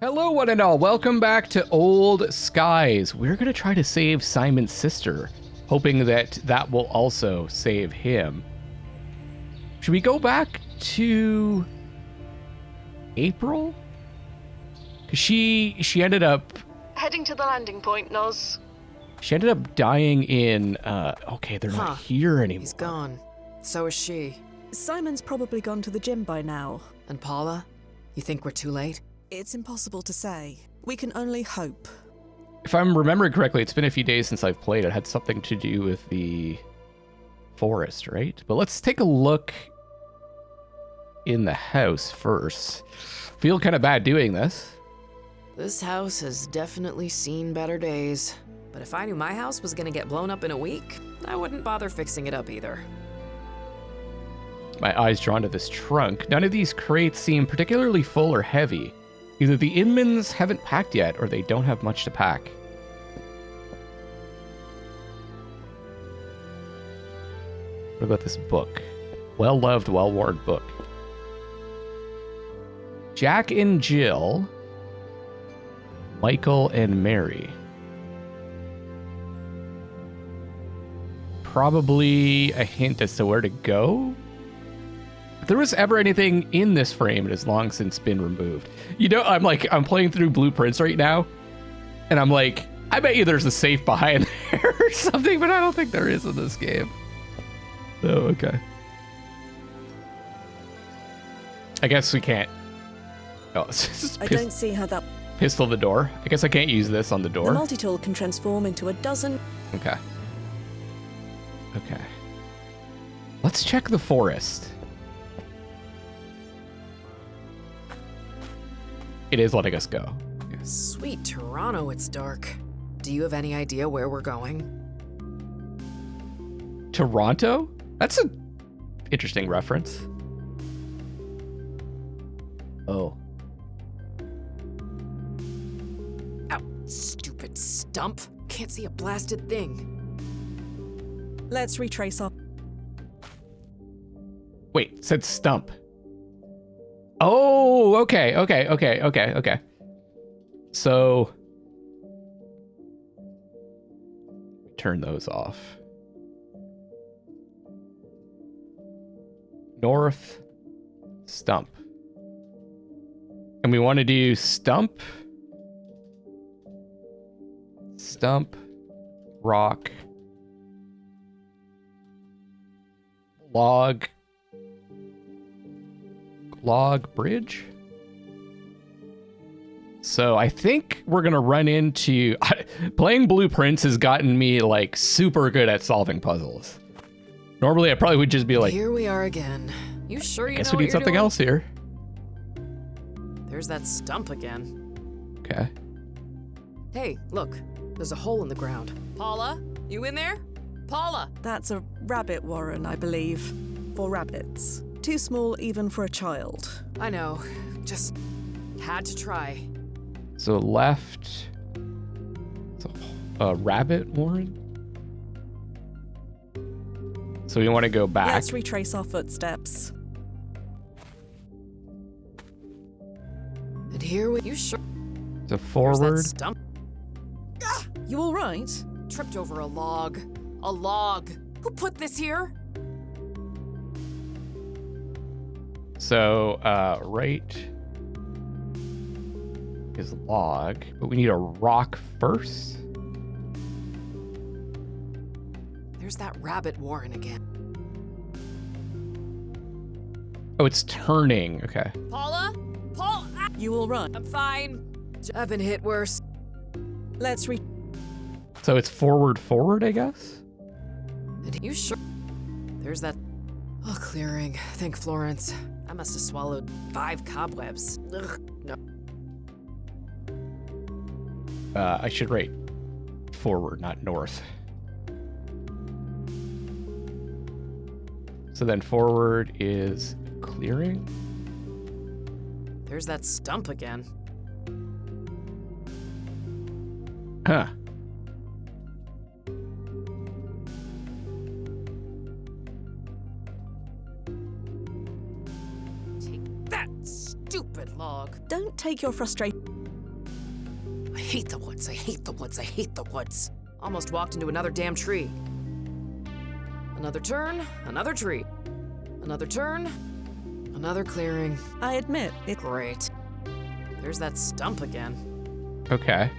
Hello, one and all. Welcome back to Old Skies. We're going to try to save Simon's sister, hoping that that will also save him. Should we go back to April? Because she ended up... Heading to the landing point, Noz. She ended up dying in... okay, they're not here anymore. He's gone. So is she. Simon's probably gone to the gym by now. And Paula? You think we're too late? It's impossible to say. We can only hope. If I'm remembering correctly, it's been a few days since I've played. It had something to do with the forest, right? But let's take a look in the house first. Feel kind of bad doing this. This house has definitely seen better days. But if I knew my house was gonna get blown up in a week, I wouldn't bother fixing it up either. My eyes drawn to this trunk. None of these crates seem particularly full or heavy. Either the Inmans haven't packed yet, or they don't have much to pack. What about this book? Well-loved, well-worn book. Jack and Jill. Michael and Mary. Probably a hint as to where to go. If there was ever anything in this frame, it has long since been removed. You know, I'm playing through blueprints right now, and I'm like, I bet you there's a safe behind there or something, but I don't think there is in this game. Oh, okay. I guess we can't. Oh, I don't see how that... Pistol the door. I guess I can't use this on the door. The multi-tool can transform into a dozen... Okay. Okay. Let's check the forest. It is letting us go. Sweet Toronto, it's dark. Do you have any idea where we're going? Toronto? That's an interesting reference. Oh. Ow, stupid stump. Can't see a blasted thing. Let's retrace our... Wait, it said stump. Oh, okay. So, turn those off. North, stump. And we want to do stump, rock, log bridge. So I think we're gonna run into playing blueprints has gotten me like super good at solving puzzles. Normally I probably would just be like, here we are again. You sure you know guess we what need you're something doing? else here. There's that stump again. Okay. Hey, look. There's a hole in the ground. Paula, you in there? Paula! That's a rabbit warren, I believe. For rabbits. Too small even for a child. I know. Just had to try. So left. It's a rabbit warren. So we want to go back. Let's retrace our footsteps. And here we... You sure... So There's forward. that stump. You all right? Tripped over a log. A log. Who put this here? So right is log, but we need a rock first. There's that rabbit warren again. Oh, it's turning. Okay. Paula? Paula! Ah, You all right? I'm fine. I've been hit worse. Let's So it's forward, I guess. And you sure? There's that... Oh, clearing. Thank Florence. I must have swallowed 5 cobwebs. Ugh, no. I should write forward, not north. So then forward is clearing. There's that stump again. Huh. Take that, stupid log. Don't take your frustration. I hate the woods. I hate the woods. I hate the woods. Almost walked into another damn tree. Another turn, another tree. Another turn, another clearing. I admit it. Great. There's that stump again. Okay.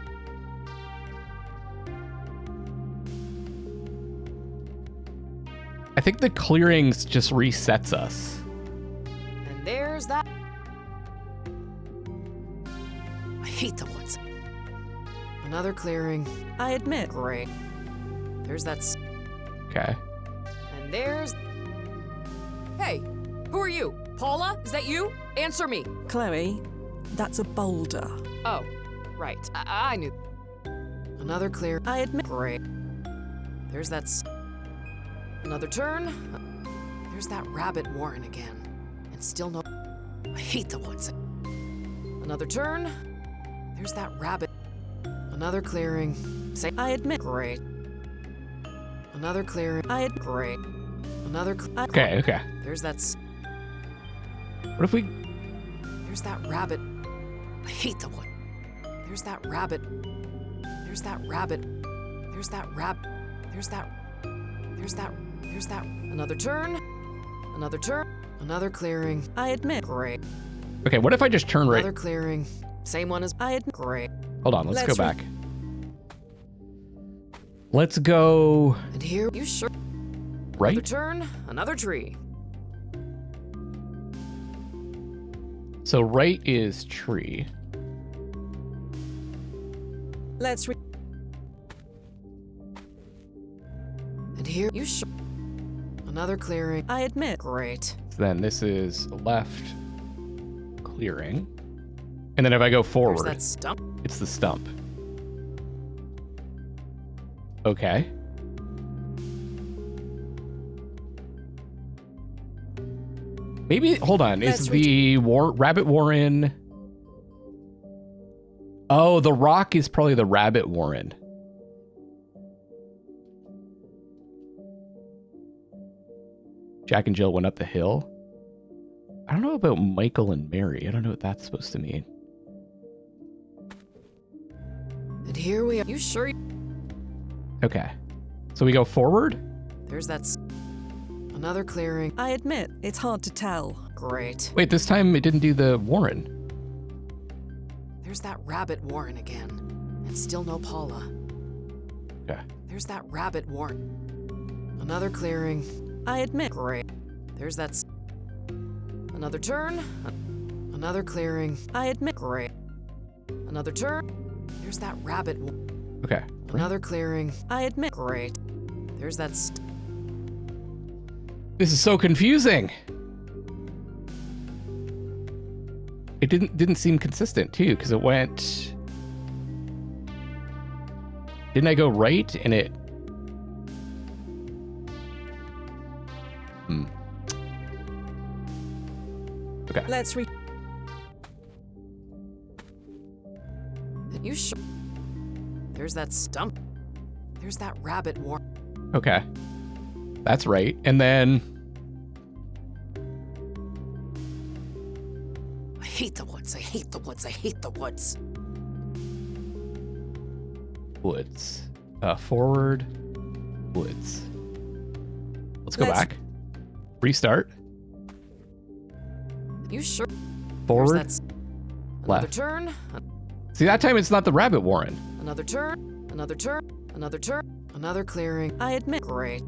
I think the clearings just resets us. And there's that. I hate the woods. Another clearing. I admit. Great. There's that. Okay. And there's. Hey, who are you? Paula? Is that you? Answer me. Chloe, that's a boulder. Oh, right. I knew. Another clear. I admit. Great. There's that. Another turn. There's that rabbit warren again. And still no. I hate the woods. Another turn. There's that rabbit. Another clearing. Say. I admit. Great. Another clearing. Great. Another. Okay, okay. There's that. What if we... There's that rabbit. I hate the wood. There's that rabbit. There's that rabbit. There's that rab. There's that. There's that. There's that. Another turn. Another turn. Another clearing. I admit. Great. Okay, what if I just turn right... Another clearing. Same one as. I admit. Great. Hold on, let's go Let's back. Let's go... And here, you sure? Another Right? turn. Another tree. So right is tree. Let's And here, you sure? Another clearing. I admit. Great. So then this is left clearing. And then if I go There's forward, that stump. it's the stump. Okay. Maybe, hold on, is Let's the rabbit warren... Oh, the rock is probably the rabbit warren. Jack and Jill went up the hill. I don't know about Michael and Mary. I don't know what that's supposed to mean. And here we are. You sure? Okay. So we go forward? There's that. Another clearing. I admit it's hard to tell. Great. Wait, this time it didn't do the warren. There's that rabbit warren again. And still no Paula. Okay. There's that rabbit warren. Another clearing. I admit. Great. There's that. Another turn. Another clearing. I admit. Great. Another turn. There's that rabbit. Okay. Another clearing. I admit. Great. There's that. This is so confusing. It didn't seem consistent too, because it went. Didn't I go right and it? Okay. Let's You sure? There's that stump. There's that rabbit warren. Okay. That's right. And then I hate the woods. I hate the woods. I hate the woods. woods. Forward, woods. Let's go Let's- back. Restart. You sure? Forward. There's that another Left. turn. See, that time it's not the rabbit warren. Another turn. Another turn. Another turn. Another clearing. I admit. Great.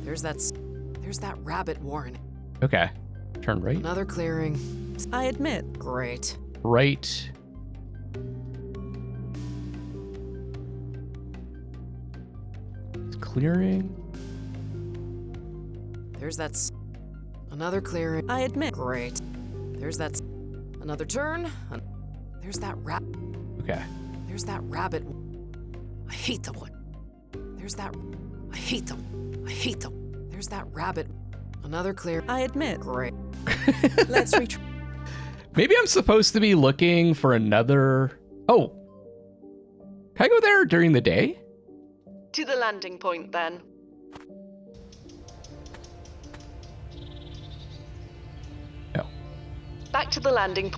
There's that rabbit warren. Okay. Turn right. Another clearing. I admit. Great. Right. It's clearing. There's that another clearing. I admit. Great. There's that another turn. There's that Okay. There's that rabbit. I hate the wood. There's that. I hate the. There's that rabbit. Another clear. I admit. Great. Let's retry. Maybe I'm supposed to be looking for another. Oh. Can I go there during the day? To the landing point, then. No. Back to the landing.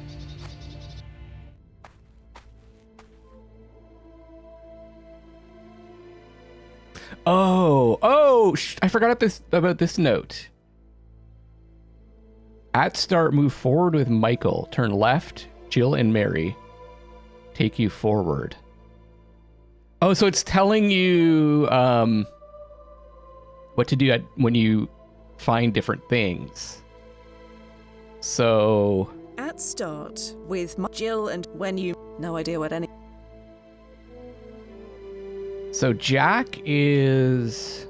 I forgot about this note. At start, move forward with Michael. Turn left, Jill and Mary. Take you forward. Oh, so it's telling you what to do when you find different things. So... At start, with Jill and when you... No idea what any... So Jack is...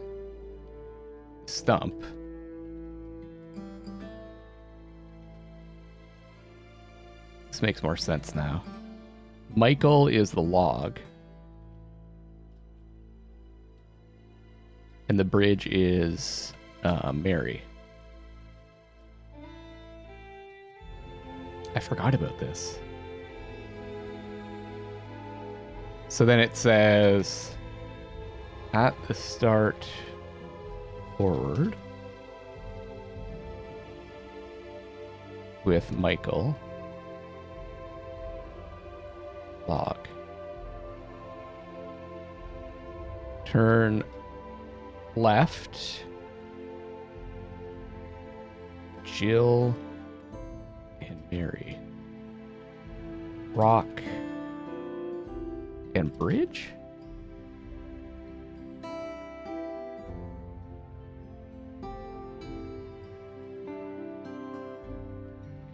Stump. This makes more sense now. Michael is the log. And the bridge is Mary. I forgot about this. So then it says, at the start, forward with Michael. Log. Turn left. Jill and Mary. Rock and bridge?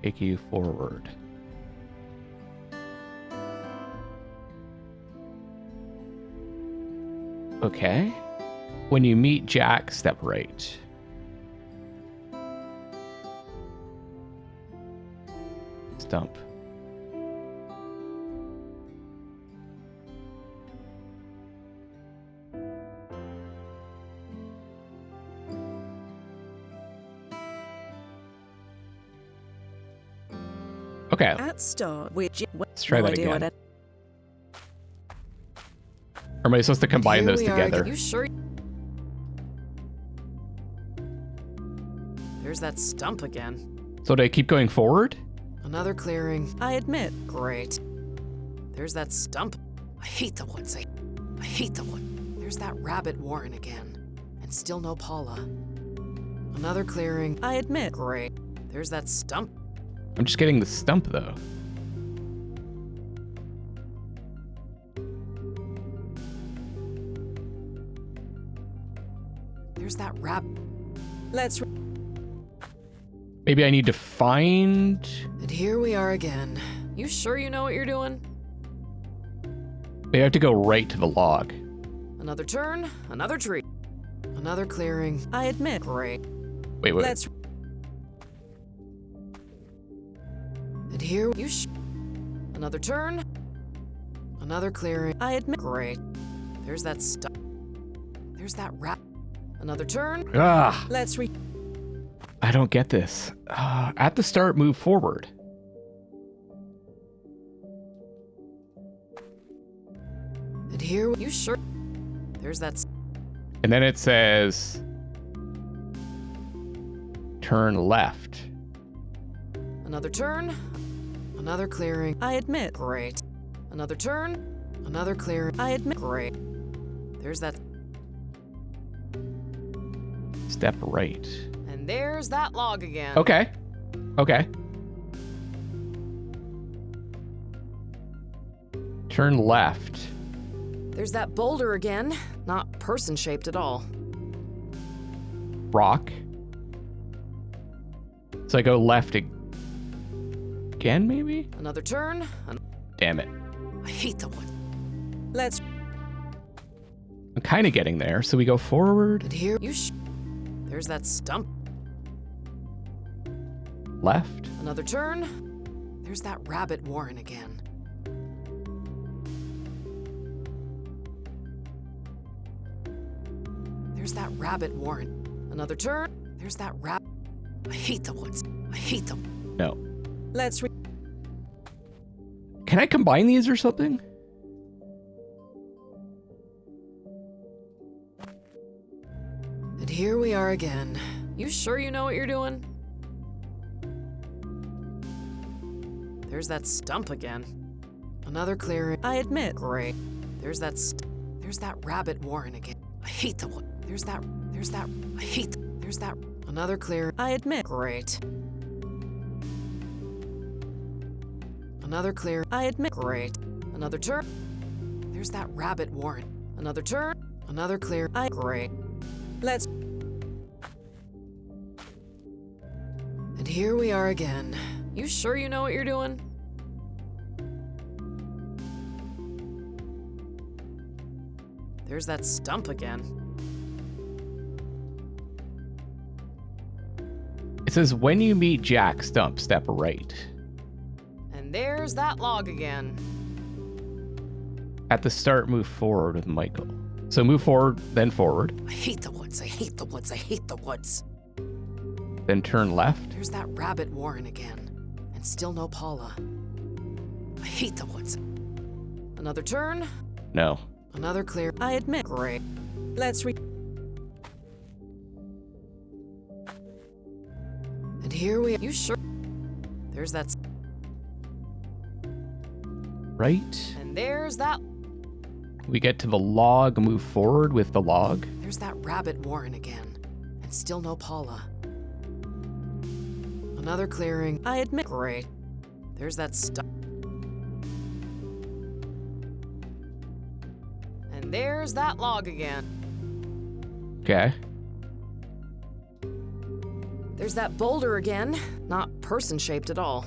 Take you forward. Okay. When you meet Jack, step right. Stump. Okay. At start, with Let's try that again. Or am I supposed to combine those together? You sure? There's that stump again. So do I keep going forward? Another clearing. I admit. Great. There's that stump. I hate the woods. I hate the wood. There's that rabbit warren again. And still no Paula. Another clearing. I admit. Great. There's that stump. I'm just getting the stump, though. There's that rabbit. Let's... Maybe I need to find... And here we are again. You sure you know what you're doing? Maybe I have to go right to the log. Another turn, another tree. Another clearing. I admit. Great. Wait. Let's... And here you another turn. Another clearing. I admit. Great. There's that stuff. There's that rat. Another turn. Ah! Let's I don't get this. At the start, move forward. And here you sure. There's that. And then it says, turn left. Another turn. Another clearing. I admit. Great. Another turn. Another clearing. I admit. Great. There's that. Step right. And there's that log again. Okay. Turn left. There's that boulder again. Not person-shaped at all. Rock. So I go left again, maybe? Another turn. Damn it. I hate the wood. Let's... I'm kind of getting there. So we go forward. And here you there's that stump. Left. Another turn. There's that rabbit warren again. There's that rabbit warren. Another turn. There's that rabbit. I hate the woods. I hate them. No. Let's... Can I combine these or something? And here we are again. You sure you know what you're doing? There's that stump again. Another clearing. I admit. Great. There's that rabbit warren again. I hate the one. There's that. I hate. There's that. Another clear. I admit. Great. Another clear. I admit. Great. Another turn. There's that rabbit warren. Another turn. Another clear. Great. Let's. And here we are again. You sure you know what you're doing? There's that stump again. It says, when you meet Jack, stump, step right. And there's that log again. At the start, move forward with Michael. So move forward, then forward. I hate the woods. I hate the woods. I hate the woods. Then turn left. There's that rabbit warren again. And still no Paula. I hate the woods. Another turn. No. Another clear. I admit. Great. Let's And here we are. You sure? There's that. Right. And there's that. We get to the log, move forward with the log. There's that rabbit warren again. And still no Paula. Another clearing. I admit. Great. There's that stuff. And there's that log again. Okay. There's that boulder again. Not person-shaped at all.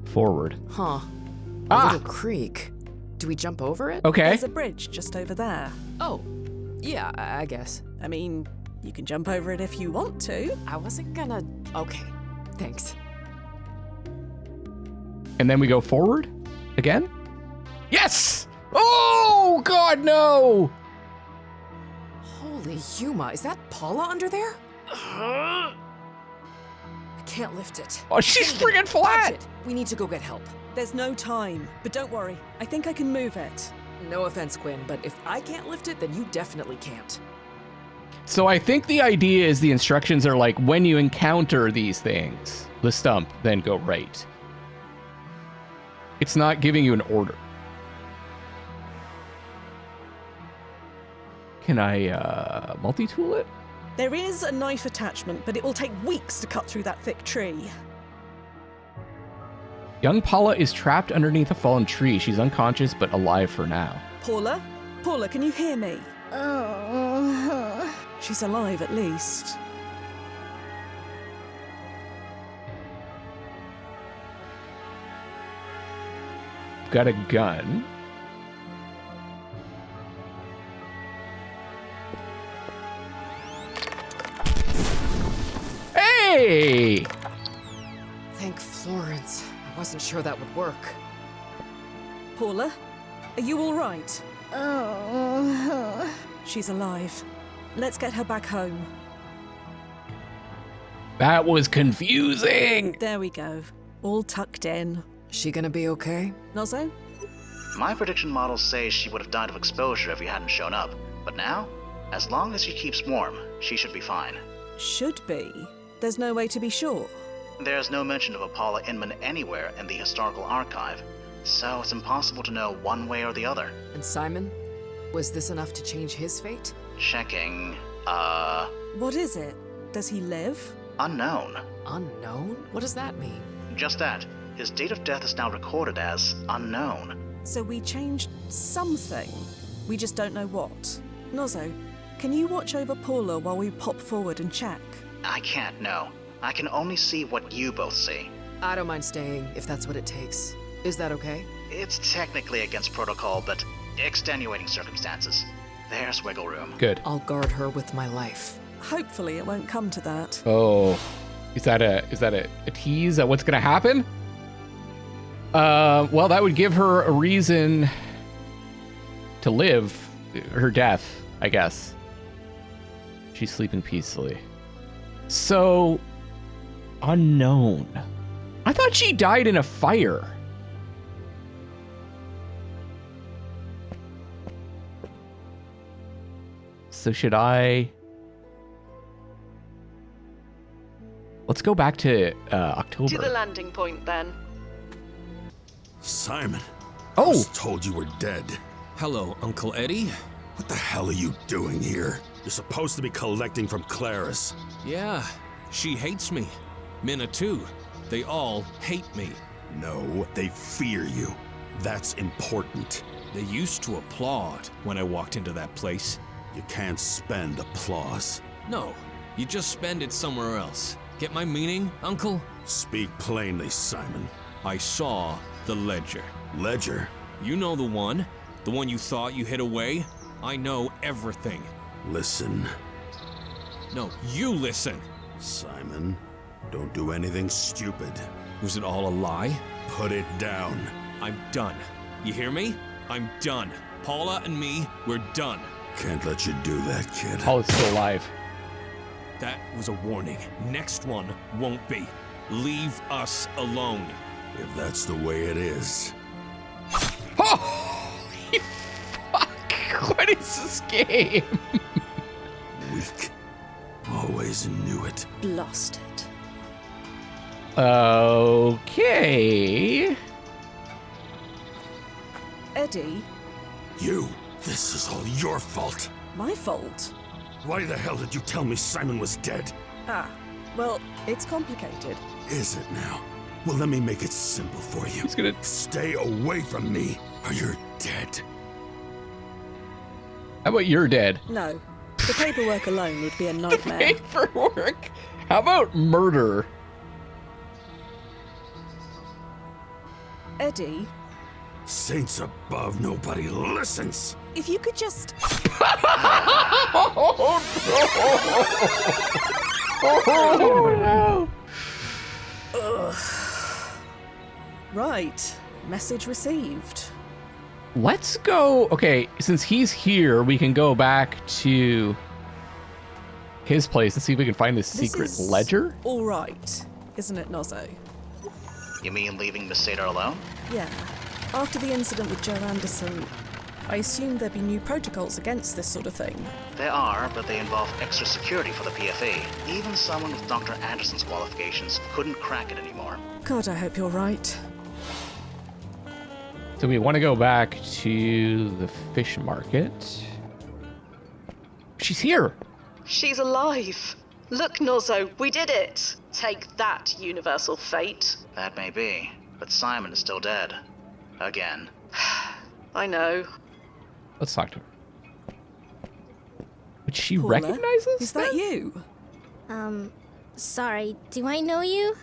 Forward. Huh. A Ah! little creek. Do we jump over it? Okay. There's a bridge just over there. Oh, yeah, I guess. I mean, you can jump over it if you want to. I wasn't gonna... Okay, thanks. And then we go forward again. Yes! Oh, God, no! Holy Yuma, is that Paula under there? I can't lift it. Oh, she's friggin' Touch flat! it. We need to go get help. There's no time, but don't worry. I think I can move it. No offense, Quinn, but if I can't lift it, then you definitely can't. So I think the idea is the instructions are like, when you encounter these things, the stump, then go right. It's not giving you an order. Can I multi-tool it? There is a knife attachment, but it will take weeks to cut through that thick tree. Young Paula is trapped underneath a fallen tree. She's unconscious, but alive for now. Paula? Paula, can you hear me? She's alive at least. Got a gun. Hey! Thank Florence. I wasn't sure that would work. Paula? Are you all right? She's alive. Let's get her back home. That was confusing. There we go. All tucked in. She gonna be okay? Nozzo? My prediction models say she would have died of exposure if you hadn't shown up. But now, as long as she keeps warm, she should be fine. Should be. There's no way to be sure. There's no mention of a Paula Inman anywhere in the historical archive, so it's impossible to know one way or the other. And Simon? Was this enough to change his fate? Checking, What is it? Does he live? unknown. Unknown? What does that mean? Just that. His date of death is now recorded as unknown. So we changed something. We just don't know what. Nozzo, can you watch over Paula while we pop forward and check? I can't know. I can only see what you both see. I don't mind staying, if that's what it takes. Is that okay? It's technically against protocol, but extenuating circumstances. There's wiggle room. Good. I'll guard her with my life. Hopefully it won't come to that. Oh, is that a tease at what's gonna happen? Well, that would give her a reason to live her death, I guess. She's sleeping peacefully. So, unknown. I thought she died in a fire. So should I... Let's go back to October. To the landing point, then. Simon. Oh! I was told you were dead. Hello, Uncle Eddie. What the hell are you doing here? You're supposed to be collecting from Claris. Yeah, she hates me. Minna too. They all hate me. No, they fear you. That's important. They used to applaud when I walked into that place. You can't spend applause. No, you just spend it somewhere else. Get my meaning, Uncle? Speak plainly, Simon. I saw the ledger. Ledger? You know the one you thought you hid away? I know everything. Listen. No, you listen. Simon, don't do anything stupid. Was it all a lie? Put it down. I'm done. You hear me? I'm done. Paula and me, we're done. Can't let you do that, kid. Paula's still alive. That was a warning. Next one won't be. Leave us alone. If that's the way it is. Holy fuck! What is this game? Weak. Always knew it. Blasted. Okay. Eddie, You! This is all your fault. my fault? Why the hell did you tell me Simon was dead? Ah, well, it's complicated. Is it now? Well, let me make it simple for you. He's gonna. Stay away from me, or you're dead. How about you're dead? No, the paperwork alone would be a nightmare. Paperwork. How about murder? Eddie, Saints above, nobody listens. if you could just... Oh no! Right, message received. Let's go. Okay, since he's here, we can go back to his place and see if we can find this secret This is ledger. All right, isn't it, Nozzo? You mean leaving Miss Sadar alone? Yeah. After the incident with Joe Anderson, I assumed there'd be new protocols against this sort of thing. There are, but they involve extra security for the PFA. Even someone with Dr. Anderson's qualifications couldn't crack it anymore. God, I hope you're right. So we want to go back to the fish market. She's here. She's alive. Look, Nozzo, we did it. Take that, universal fate. That may be, but Simon is still dead. Again. I know. Let's talk to her. Would she Paula, recognize us? Is that you? Sorry, do I know you?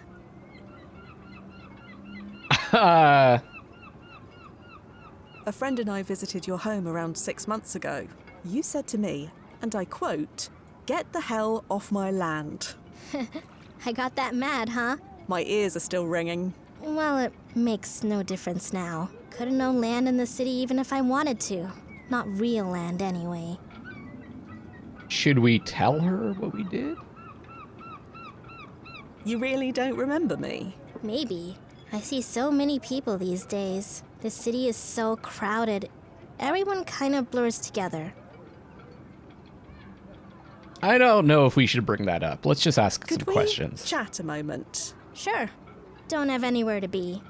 A friend and I visited your home around 6 months ago. You said to me, and I quote, "Get the hell off my land." I got that mad, huh? My ears are still ringing. Well, it makes no difference now. Couldn't own land in the city even if I wanted to. Not real land, anyway. Should we tell her what we did? You really don't remember me? Maybe. I see so many people these days. The city is so crowded. Everyone kind of blurs together. I don't know if we should bring that up. Let's just ask Could some we questions. chat a moment? Sure. Don't have anywhere to be.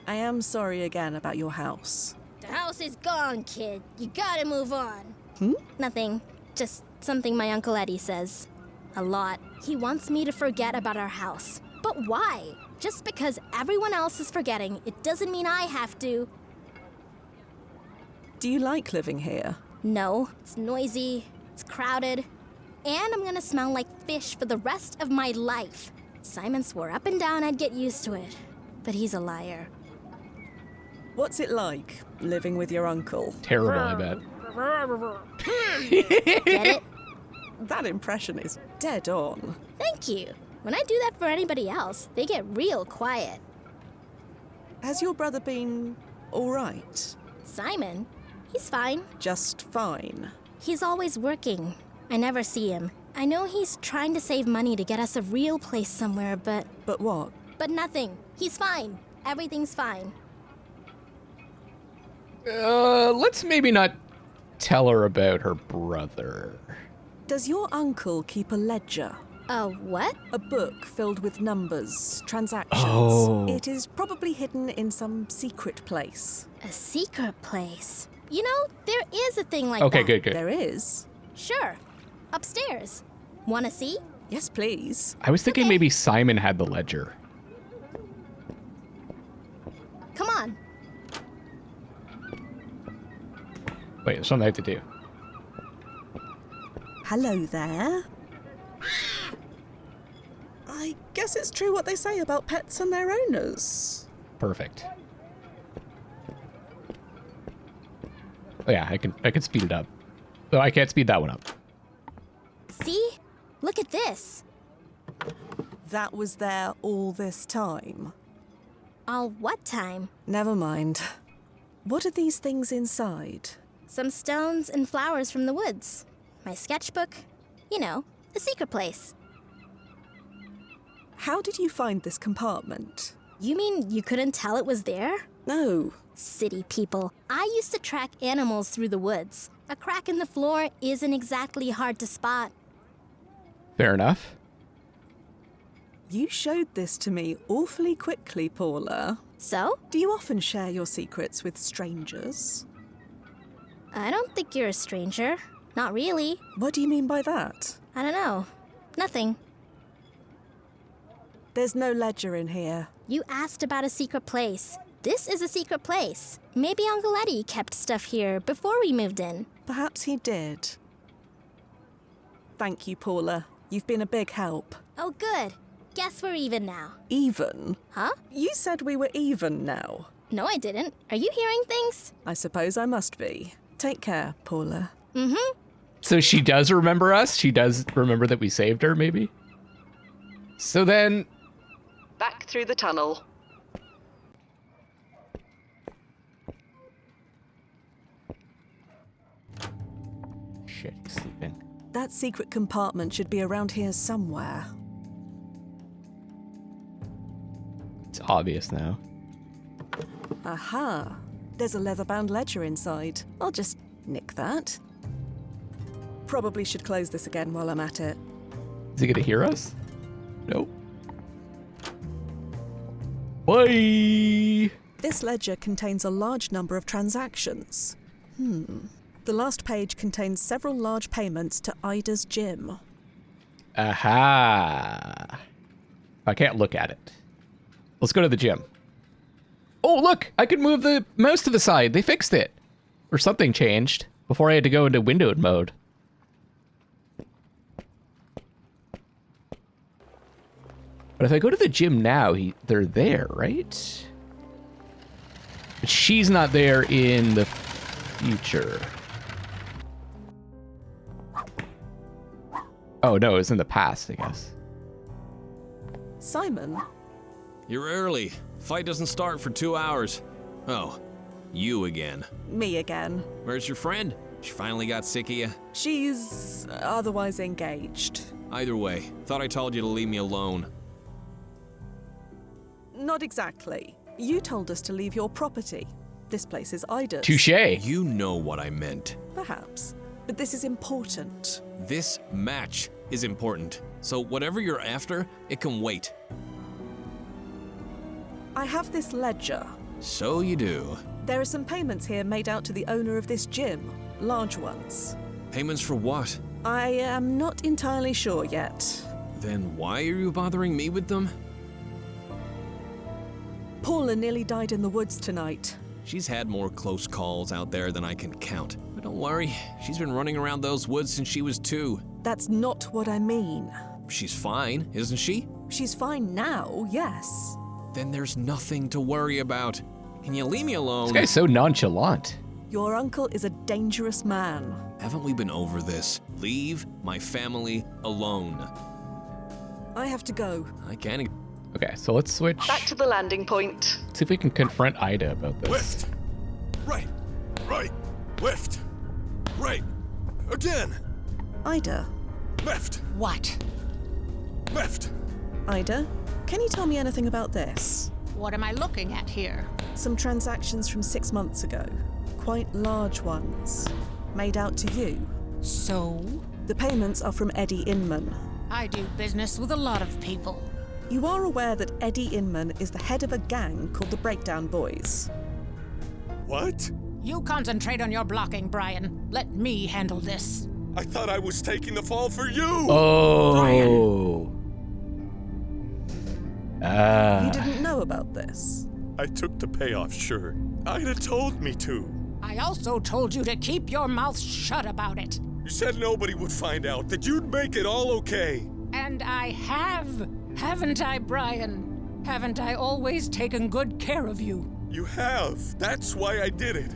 I am sorry again about your house. The house is gone, kid. You gotta move on. Nothing. Just something my Uncle Eddie says. A lot. He wants me to forget about our house. But why? Just because everyone else is forgetting, it doesn't mean I have to. Do you like living here? No, it's noisy, it's crowded, and I'm gonna smell like fish for the rest of my life. Simon swore up and down I'd get used to it, but he's a liar. What's it like, living with your uncle? Terrible, I bet. Get it? That impression is dead on. Thank you. When I do that for anybody else, they get real quiet. Has your brother been all right? Simon, he's fine. Just fine. He's always working. I never see him. I know he's trying to save money to get us a real place somewhere, but But what? nothing. He's fine. Everything's fine. Let's maybe not tell her about her brother. Does your uncle keep a ledger? What? A book filled with numbers, transactions. Oh. It is probably hidden in some secret place. A secret place. You know, there is a thing like Okay, that. good. There is? Sure. Upstairs. Wanna see? Yes, please. I was thinking maybe Simon had the ledger. Come on. Wait, there's something I have to do. Hello there. I guess it's true what they say about pets and their owners. Perfect. Oh yeah, I can speed it up. Oh, I can't speed that one up. See? Look at this. That was there all this time. All what time? Never mind. What are these things inside? Some stones and flowers from the woods. My sketchbook. You know, a secret place. How did you find this compartment? You mean you couldn't tell it was there? No. City people. I used to track animals through the woods. A crack in the floor isn't exactly hard to spot. Fair enough. You showed this to me awfully quickly, Paula. So? Do you often share your secrets with strangers? I don't think you're a stranger. Not really. What do you mean by that? I don't know. Nothing. There's no ledger in here. You asked about a secret place. This is a secret place. Maybe Uncle Eddie kept stuff here before we moved in. Perhaps he did. Thank you, Paula. You've been a big help. Oh, good. Guess we're even now. Even? Huh? You said we were even now. No, I didn't. Are you hearing things? I suppose I must be. Take care, Paula. Mm-hmm. So she does remember us? She does remember that we saved her, maybe? So then... Back through the tunnel. Shit, he's sleeping. That secret compartment should be around here somewhere. It's obvious now. Aha! There's a leather-bound ledger inside. I'll just nick that. Probably should close this again while I'm at it. Is he gonna hear us? Nope. Bye! This ledger contains a large number of transactions. The last page contains several large payments to Ida's gym. Aha! I can't look at it. Let's go to the gym. Oh, look! I could move the mouse to the side. They fixed it. Or something changed before I had to go into windowed mode. But if I go to the gym now, they're there, right? But she's not there in the future. Oh, no, it's in the past, I guess. Simon? You're early. Fight doesn't start for 2 hours. Oh, you again. Me again. Where's your friend? She finally got sick of you? She's otherwise engaged. Either way, thought I told you to leave me alone. Not exactly. You told us to leave your property. This place is Ida's. Touché. You know what I meant. Perhaps. But this is important. This match is important. So whatever you're after, it can wait. I have this ledger. So you do. There are some payments here made out to the owner of this gym. Large ones. Payments for what? I am not entirely sure yet. Then why are you bothering me with them? Paula nearly died in the woods tonight. She's had more close calls out there than I can count. But don't worry, she's been running around those woods since she was 2. That's not what I mean. She's fine, isn't she? She's fine now, yes. Then there's nothing to worry about. Can you leave me alone? This guy's so nonchalant. Your uncle is a dangerous man. Haven't we been over this? Leave my family alone. I have to go. I can't. Okay, so let's switch. Back to the landing point. See if we can confront Ida about this. Left. Right. Right. Left. Right. Again. Ida. Left. What? Left. Ida, can you tell me anything about this? What am I looking at here? Some transactions from 6 months ago. Quite large ones. Made out to you. So? The payments are from Eddie Inman. I do business with a lot of people. You are aware that Eddie Inman is the head of a gang called the Breakdown Boys. What? You concentrate on your blocking, Brian. Let me handle this. I thought I was taking the fall for you! Oh. You didn't know about this? I took the payoff, sure. Ida told me to. I also told you to keep your mouth shut about it. You said nobody would find out, that you'd make it all okay. And I have, haven't I, Brian? Haven't I always taken good care of you? You have. That's why I did it.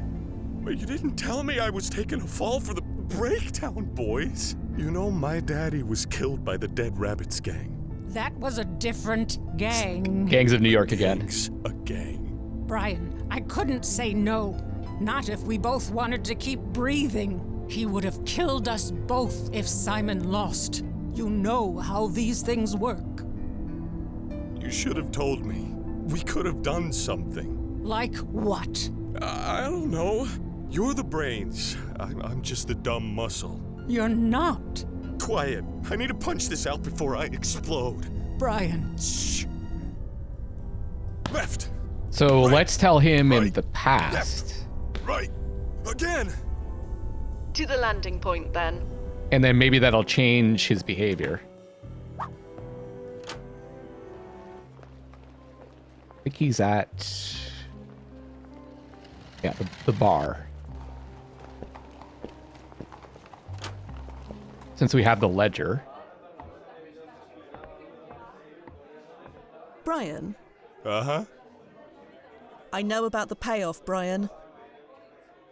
But you didn't tell me I was taking a fall for the Breakdown Boys. You know, my daddy was killed by the Dead Rabbits gang. That was a different gang. Gangs of New York again. Gang's a gang. Brian, I couldn't say no. Not if we both wanted to keep breathing. He would have killed us both if Simon lost. You know how these things work. You should have told me. We could have done something. Like what? I don't know. You're the brains. I'm just the dumb muscle. You're not. Quiet. I need to punch this out before I explode. Brian. Shh. Left. So Right. let's tell him in Right. the past. Left. Right. Again. To the landing point, then. And then maybe that'll change his behavior. I think he's at... Yeah, the bar. Since we have the ledger. Brian, Uh-huh. I know about the payoff, Brian.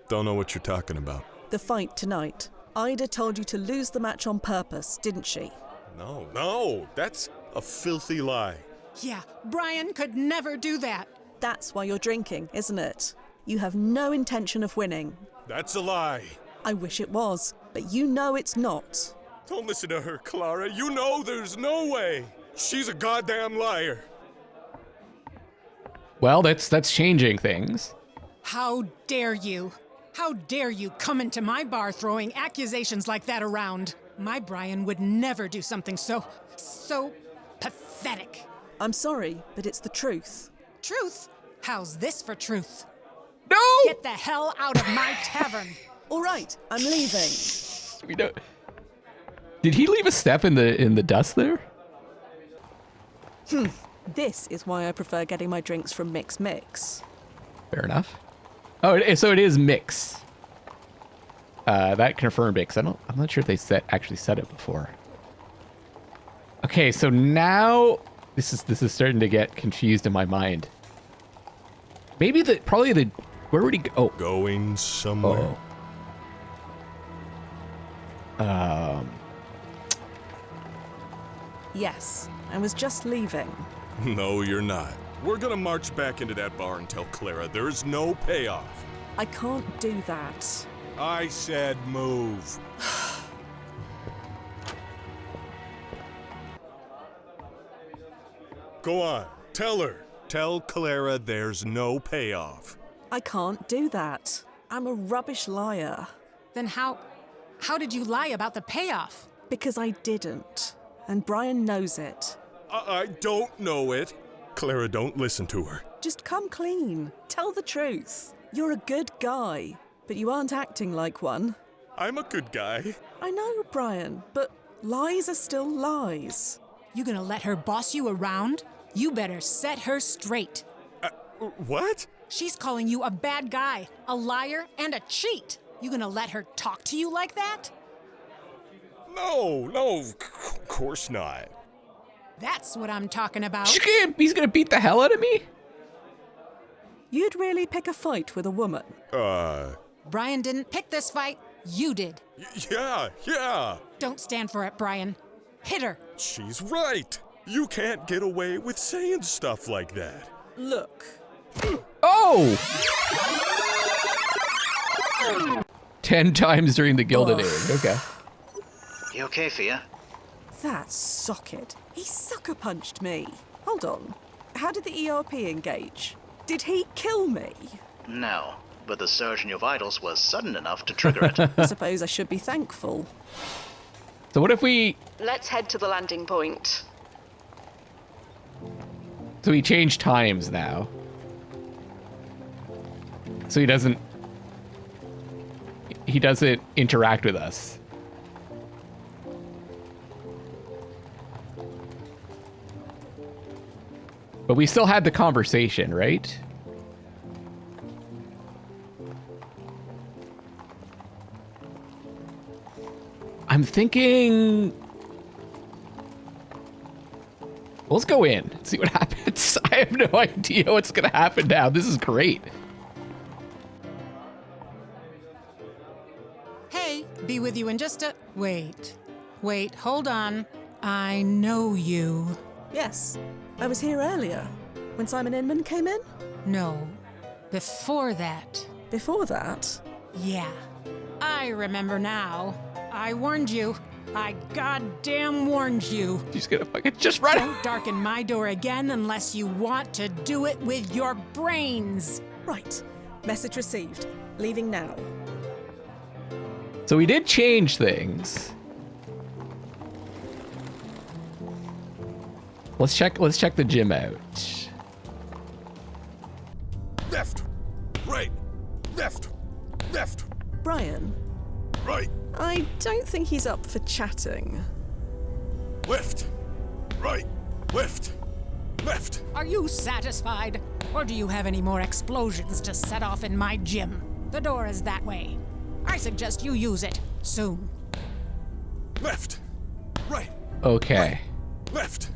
Don't know what you're talking about. The fight tonight. Ida told you to lose the match on purpose, didn't she? No. That's a filthy lie. Yeah, Brian could never do that. That's why you're drinking, isn't it? You have no intention of winning. That's a lie. I wish it was, but you know it's not. Don't listen to her, Clara. You know there's no way. She's a goddamn liar. Well, that's changing things. How dare you? How dare you come into my bar throwing accusations like that around? My Brian would never do something so pathetic. I'm sorry, but it's the truth. Truth? How's this for truth? No! Get the hell out of my tavern. All right, I'm leaving. We don't... Did he leave a step in the dust there? This is why I prefer getting my drinks from Mix. Fair enough. Oh, so it is Mix. That confirmed it, 'cause I'm not sure if they actually said it before. Okay, so now this is starting to get confused in my mind. Maybe where would he go? Oh. Going somewhere. Yes, I was just leaving. No, you're not. We're gonna march back into that bar and tell Clara there's no payoff. I can't do that. I said move. Go on, tell her. Tell Clara there's no payoff. I can't do that. I'm a rubbish liar. Then how did you lie about the payoff? Because I didn't. And Brian knows it. I don't know it. Clara, don't listen to her. Just come clean. Tell the truth. You're a good guy, but you aren't acting like one. I'm a good guy. I know, Brian, but lies are still lies. You gonna let her boss you around? You better set her straight. What? She's calling you a bad guy, a liar, and a cheat. You gonna let her talk to you like that? No, of course not. That's what I'm talking about. He's gonna beat the hell out of me? You'd really pick a fight with a woman? Brian didn't pick this fight. You did. Yeah. Don't stand for it, Brian. Hit her. She's right. You can't get away with saying stuff like that. Look. Oh! 10 times during the Gilded Age. Okay. You okay, Fia? That socket. He sucker punched me. Hold on. How did the ERP engage? Did he kill me? No, but the surge in your vitals was sudden enough to trigger it. I suppose I should be thankful. So what if we... Let's head to the landing point. So we change times now. So he doesn't interact with us. But we still had the conversation, right? I'm thinking... Let's go in, see what happens. I have no idea what's gonna happen now. This is great. Hey, be with you in just a... Wait, hold on. I know you. Yes, I was here earlier, when Simon Inman came in. No, before that. Before that? Yeah, I remember now. I warned you. I goddamn warned you. She's gonna fucking just run. Don't darken my door again unless you want to do it with your brains. Right. Message received. Leaving now. So we did change things. Let's check the gym out. Left, right, left, left, Brian, right, I don't think he's up for chatting. left, right, left, left. Are you satisfied? Or do you have any more explosions to set off in my gym? The door is that way. I suggest you use it soon. Left, right, Okay. left,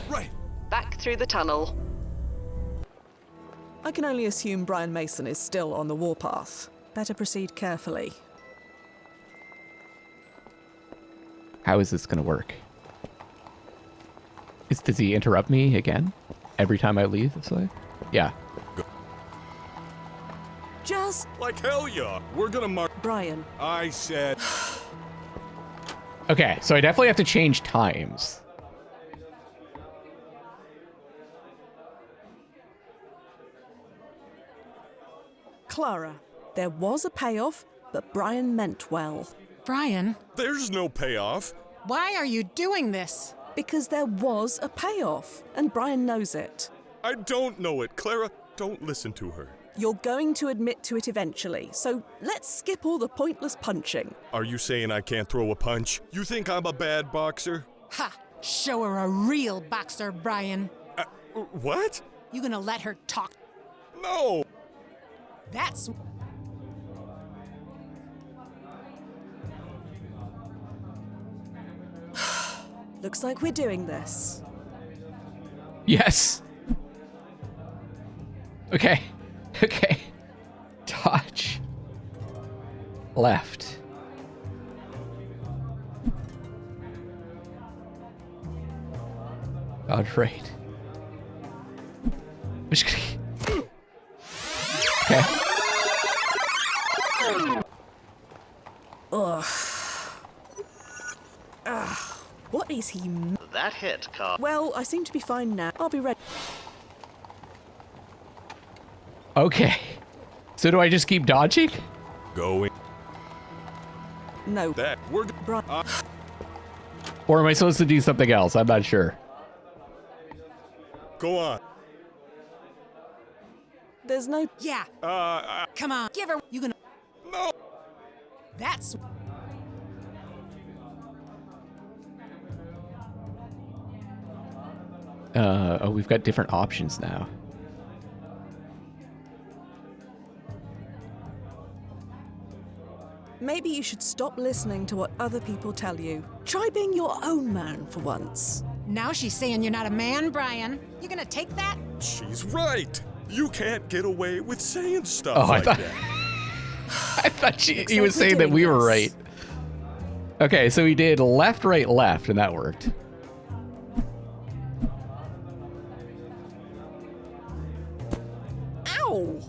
right. Back through the tunnel. I can only assume Brian Mason is still on the warpath. Better proceed carefully. How is this gonna work? Does he interrupt me again? Every time I leave this way? Yeah. Just... Like hell yeah. We're gonna mark. Brian. I said. Okay, so I definitely have to change times. Clara, there was a payoff, but Brian meant well. Brian, There's no payoff. why are you doing this? Because there was a payoff, and Brian knows it. I don't know it, Clara. Don't listen to her. You're going to admit to it eventually, so let's skip all the pointless punching. Are you saying I can't throw a punch? You think I'm a bad boxer? Ha! Show her a real boxer, Brian. What? You gonna let her talk? No! That's... Looks like we're doing this. Yes. Okay. Okay. Dodge. Left. Dodge right. I'm just gonna... Okay. Ugh. Ugh. What is he... That hit caused. Well, I seem to be fine now. I'll be ready. Okay. So do I just keep dodging? Going. No. That. We're. Brian. Or am I supposed to do something else? I'm not sure. Go on. There's no... Yeah. Come on, give her... You gonna... No! That's... Oh, we've got different options now. Maybe you should stop listening to what other people tell you. Try being your own man for once. Now she's saying you're not a man, Brian. You gonna take that? She's right. You can't get away with saying stuff Oh, like I thought... that. I thought he like was we're saying that doing we were this. right. Okay, so we did left, right, left, and that worked. Ow!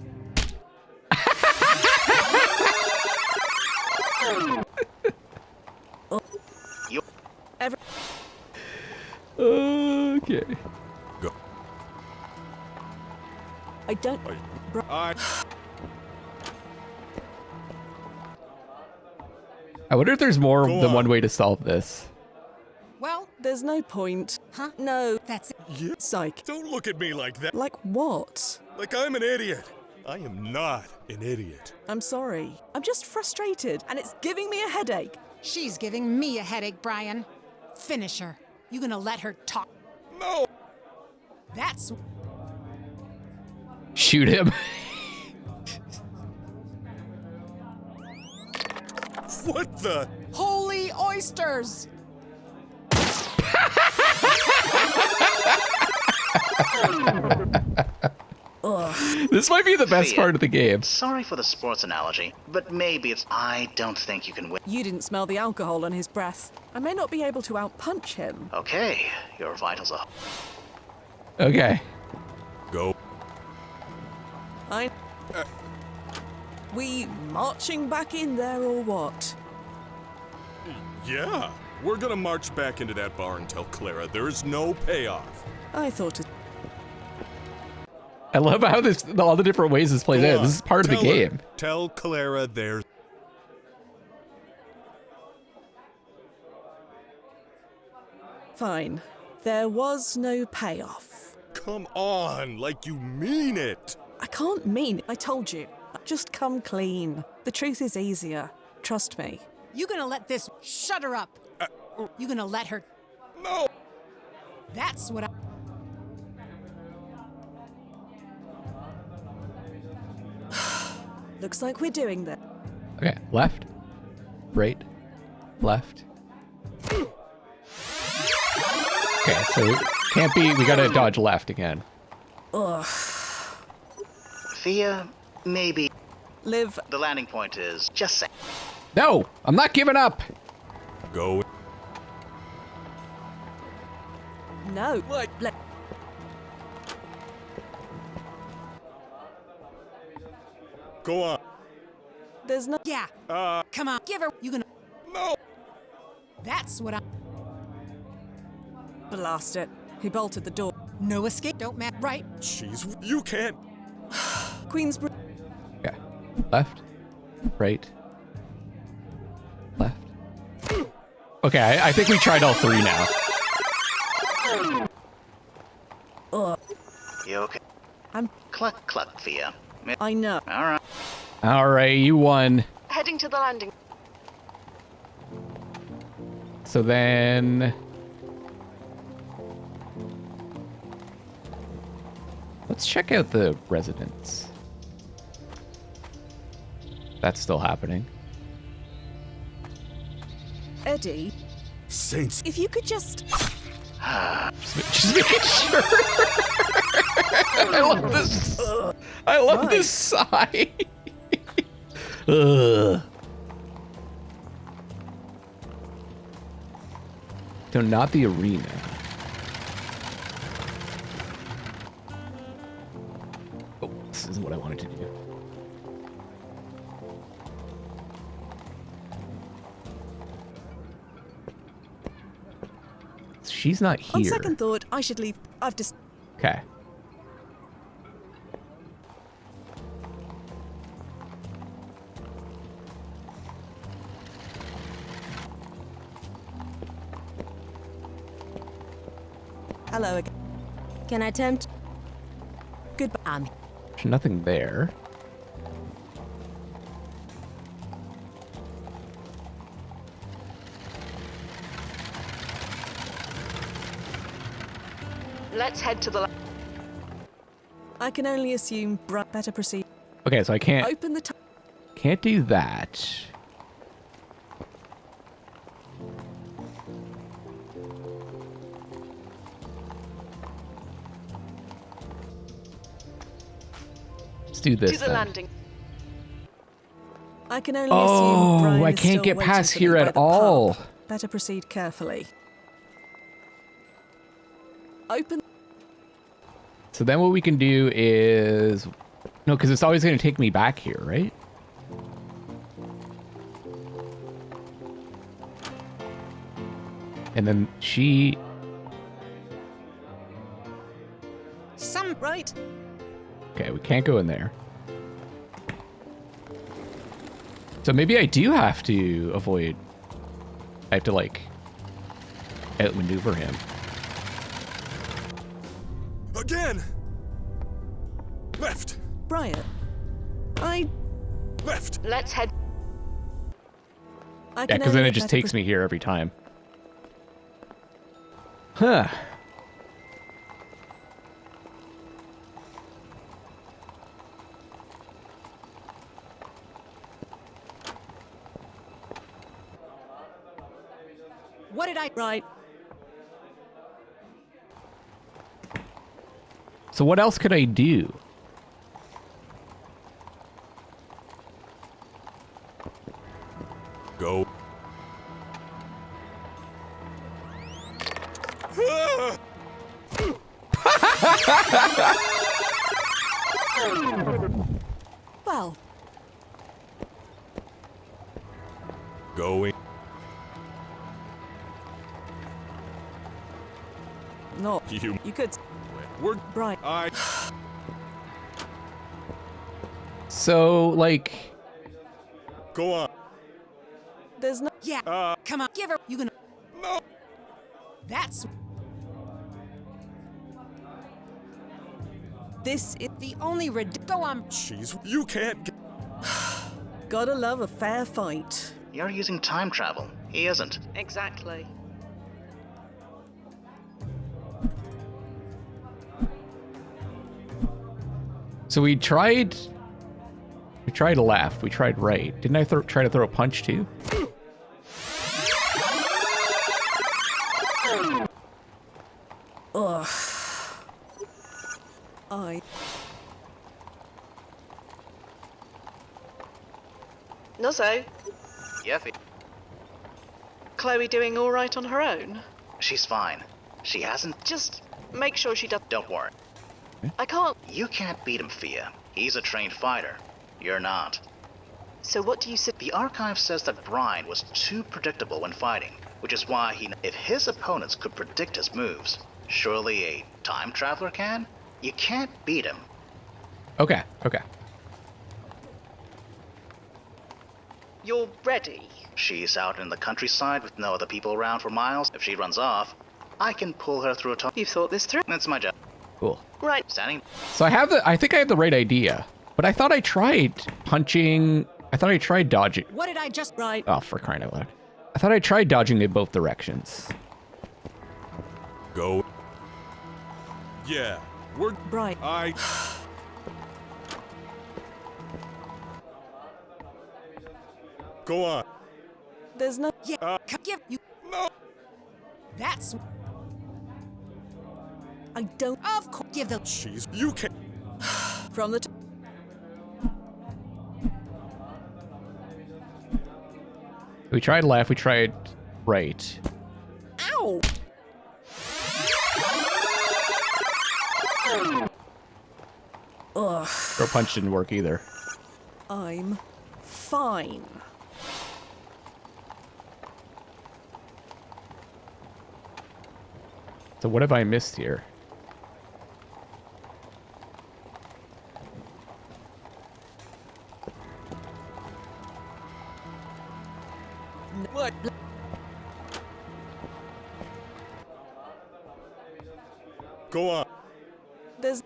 You. Okay. Go. I don't... I wonder if there's more Go than on. one way to solve this. Well, There's no point. huh? No. That's it. Yeah. Psych. Don't look at me like that. Like what? Like I'm an idiot. I am not an idiot. I'm sorry. I'm just frustrated, and it's giving me a headache. She's giving me a headache, Brian. Finish her. You gonna let her talk? No. That's Shoot him. What the? holy oysters. This might be the best Fia, part of the game. Sorry for the sports analogy, but maybe it's. I don't think you can win. You didn't smell the alcohol on his breath. I may not be able to outpunch him. Okay, your vitals are. Okay. Go. We marching back in there or what? Yeah. We're gonna march back into that bar and tell Clara there's no payoff. I thought it. I love how all the different ways this plays Go out. on, This is part of the tell her. game. Tell Clara there's. Fine. There was no payoff. Come on, like you mean it. I can't mean it. I told you. Just come clean. The truth is easier. Trust me. You gonna let this shut her up? You gonna let her? No. That's what I. Looks like we're doing that. Okay, left, right, left. Okay, so can't be. We gotta dodge left again. Fia, maybe. Liv, The landing point is just saying. No, I'm not giving up. Go. no. Go on. There's no. Yeah. Come on. Give her. You gonna? No. That's what I. Blast it. He bolted the door. No escape. Don't matter. Right. Jeez, you can't. Queensbridge. Okay, left, right, left. Okay, I think we tried all three now. You okay? I'm. Cluck, cluck, Fia. I know. All right. All right, you won. Heading to the landing. So then, let's check out the residence. That's still happening. Eddie, Saints. if you could just. Just making sure. I love this. I love this sigh. Ugh. So not the arena. Oh, this isn't what I wanted to do. She's not here. On second thought, I should leave. I've just. Okay. Hello again. Can I attempt? Goodbye. There's nothing there. Let's head to the. I can only assume better proceed. Okay, so I can't Open the. can't do that. Let's do this To the then. landing. I can only Oh, assume Brian I is can't still get waiting past for here me by at the pub. all. Better proceed carefully. Open. So then what we can do is... No, because it's always going to take me back here, right? And then she... Some. Right. Okay, we can't go in there. So maybe I do have to avoid. I have to, like, outmaneuver him. Again! Left! Brian, Left! Let's head. I Yeah, can because then only it just better takes me here every time. Huh. What did I... Right. So what else could I do? Go. Well, Going. no. You. You could. We're. Brian. So, like, Go on. There's no. Yeah, come on, give her... You gonna... No! That's This is. the only Go on. Jeez, you can't get. Gotta love a fair fight. You're using time travel. He isn't. Exactly. so we tried left, we tried right. Didn't I try to throw a punch too? Ugh. Nuzzo, Yeffy. Chloe doing all right on her own? She's fine. She hasn't. Just make sure she does. Don't worry. I can't. You can't beat him, Fia. He's a trained fighter. You're not. So what do you say? The archive says that Brian was too predictable when fighting, which is why if his opponents could predict his moves, surely a time traveler can? You can't beat him. Okay. You're ready. She's out in the countryside with no other people around for miles. If she runs off, I can pull her through a tunnel. You've thought this through. That's my job. Cool. Right. Standing. So I think I have the right idea, but I thought I tried punching. I thought I tried dodging. What did I just... Right. Oh, for crying out loud. I thought I tried dodging in both directions. Go. Yeah. We're. Brian. Go on. There's no. Yeah, give... You... No! That's... I don't. Of course, give the... Jeez, you can't. From the. We tried left, we tried right. Ow! Ugh. Throw punch didn't work either. I'm fine. So what have I missed here? What? Go on. There's.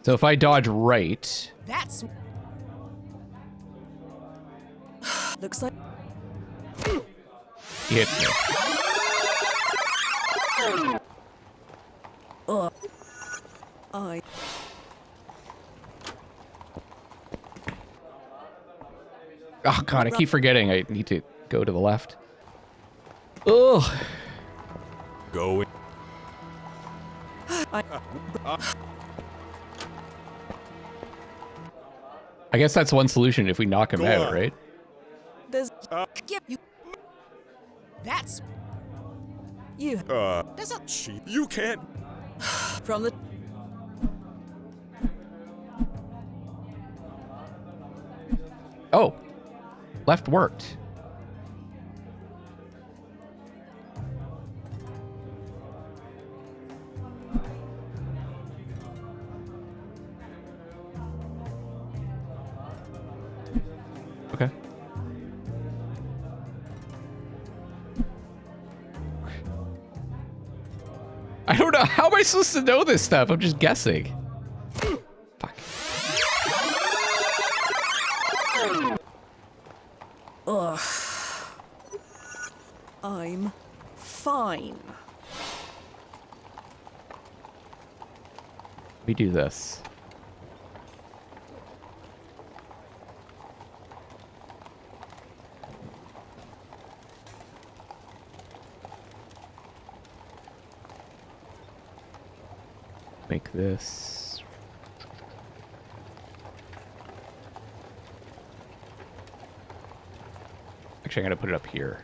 So if I dodge right, That's... Looks like. he hits me. Ugh. Oh god, I keep forgetting I need to go to the left. Ugh. Go. I guess that's one solution if we knock him Go out, on. right? There's. Give you... That's... You. There's a... She. You can't. From the. Oh. Left worked. Okay. I don't know. How am I supposed to know this stuff? I'm just guessing. Fuck. Ugh. I'm fine. We do this. Make this. Actually, I'm gonna put it up here.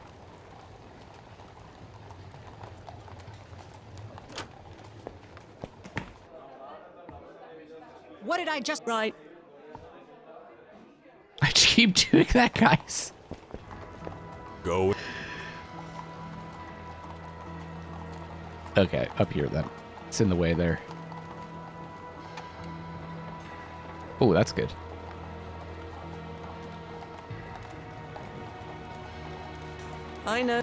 What did I just... Right. I just keep doing that, guys. Go. Okay, up here then. It's in the way there. Oh, that's good. I know.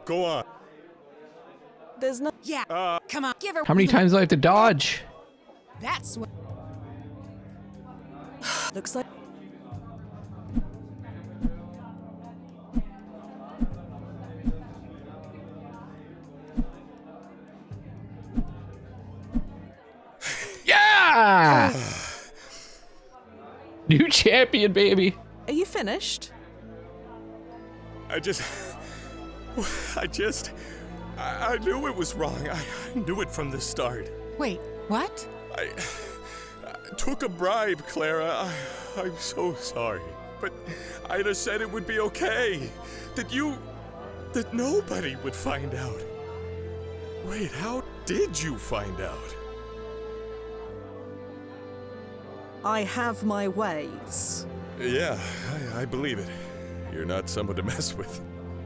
Go on. There's no. Yeah, come on, give her... How many times do I have to dodge? That's what... Looks like. Yeah! New champion, baby. Are you finished? I knew it was wrong. I knew it from the start. Wait, what? I took a bribe, Clara. I'm so sorry. But Ida said it would be okay. That nobody would find out. Wait, how did you find out? I have my ways. Yeah, I believe it. You're not someone to mess with.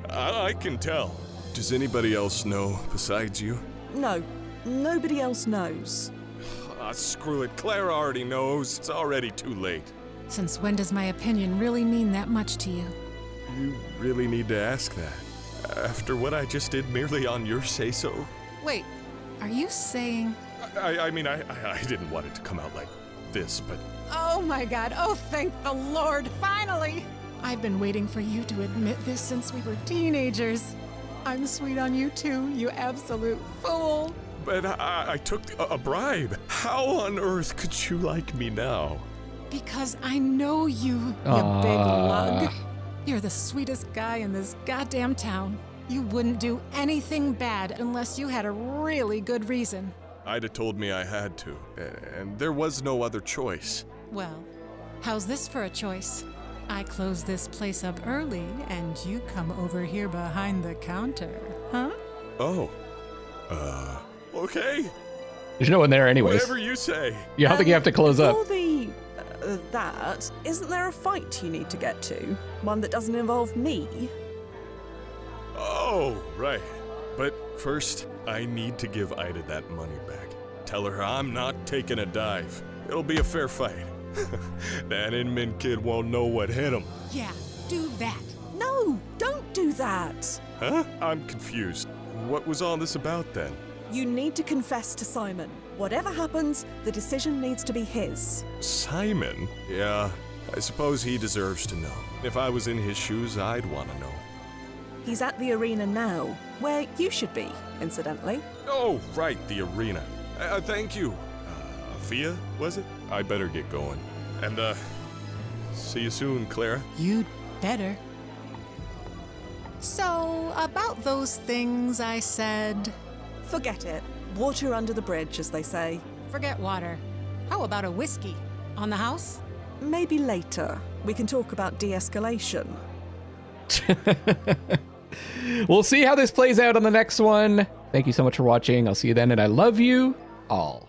I can tell. Does anybody else know besides you? No, nobody else knows. Ah, screw it. Clara already knows. It's already too late. Since when does my opinion really mean that much to you? You really need to ask that. After what I just did merely on your say-so? Wait, are you saying... I mean, I didn't want it to come out like this, but... Oh my god, oh thank the Lord, finally! I've been waiting for you to admit this since we were teenagers. I'm sweet on you too, you absolute fool. But I took a bribe. How on earth could you like me now? Because I know you, you big lug. You're the sweetest guy in this goddamn town. You wouldn't do anything bad unless you had a really good reason. Ida told me I had to, and there was no other choice. Well, how's this for a choice? I close this place up early, and you come over here behind the counter, huh? Oh. Okay. There's no one there anyways. Whatever you say. Yeah, I don't think you have to close up. Before that, isn't there a fight you need to get to? One that doesn't involve me? Oh, right. But first, I need to give Ida that money back. Tell her I'm not taking a dive. It'll be a fair fight. That Inman kid won't know what hit him. Yeah, do that. No, don't do that. Huh? I'm confused. What was all this about then? You need to confess to Simon. Whatever happens, the decision needs to be his. Simon? Yeah, I suppose he deserves to know. If I was in his shoes, I'd want to know. He's at the arena now, where you should be, incidentally. Oh, right, the arena. Thank you. Fia, was it? I better get going. And, see you soon, Clara. You'd better. So, about those things I said... Forget it. Water under the bridge, as they say. Forget water. How about a whiskey? On the house? Maybe later. We can talk about de-escalation. We'll see how this plays out on the next one. Thank you so much for watching. I'll see you then, and I love you all.